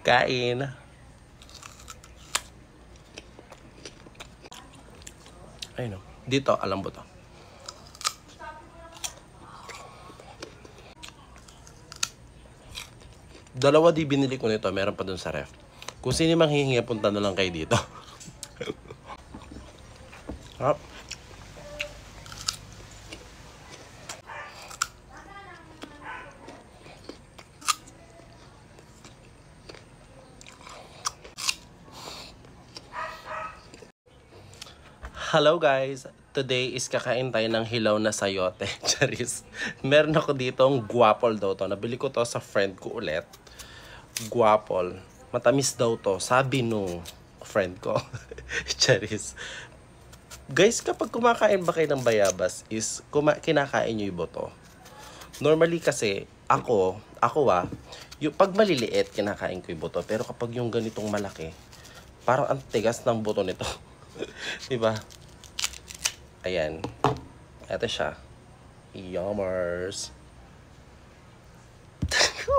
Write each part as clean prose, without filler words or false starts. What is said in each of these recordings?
Kain. Ayun o. Dito, alam mo to. Dalawa di binili ko nito. Meron pa dun sa ref. Kung sino mang hihingi, punta na lang kayo dito. Hop. Hello guys! Today is kakain tayo ng hilaw na sayote. Charis. Meron ako ditong guapol daw to. Nabili ko to sa friend ko ulit. Guapol. Matamis daw to. Sabi nung friend ko. Charis. Guys, kapag kumakain ba kayo ng bayabas is kinakain nyo yung boto. Normally kasi ako yung pag maliliit kinakain ko yung boto. Pero kapag yung ganitong malaki, parang ang tigas ng boto nito. Diba? Ayan. Ito siya. Yummers.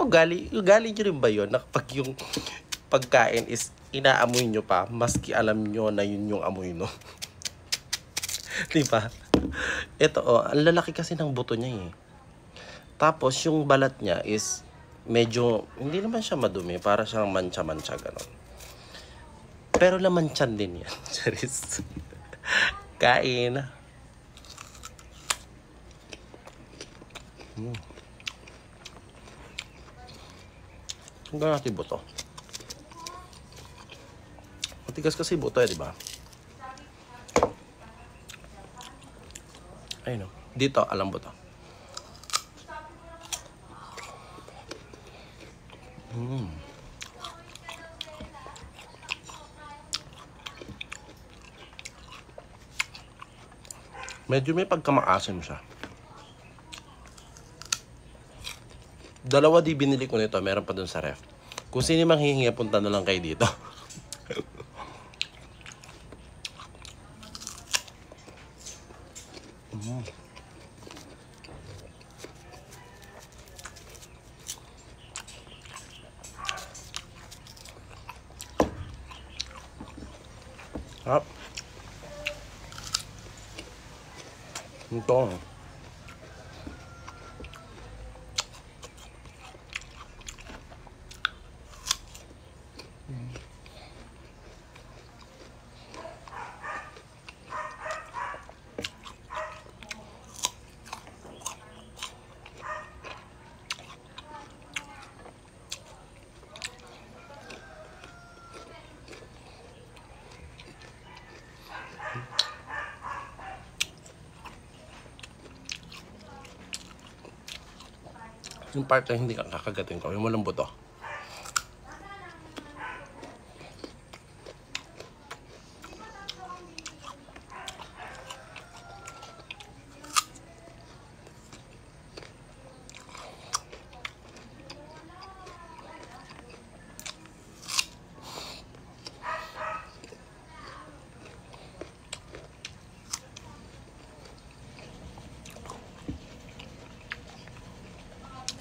Ugali nyo rin ba yun? Na kapag yung pagkain is inaamoy nyo pa, maski alam nyo na yun yung amoy, no? Diba? Ito, ang lalaki kasi ng buto niya eh. Tapos, yung balat niya is medyo, hindi naman siya madumi. Para siyang mancha-mancha, gano'n. Pero lamanchan din yan. Charis. Kain. Hanggang natin buto. Matigas kasi buto eh, di ba? Ayun o. Dito, alam buto. Medyo may pagkamaasim siya. Dalawa di binili ko nito. Meron pa dun sa ref. Kung sino mang hihingi, punta na lang kayo dito. Hop. Ito. Yung part na hindi kakagatin ko, yung walang buto.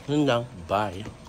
Yun lang. Bye.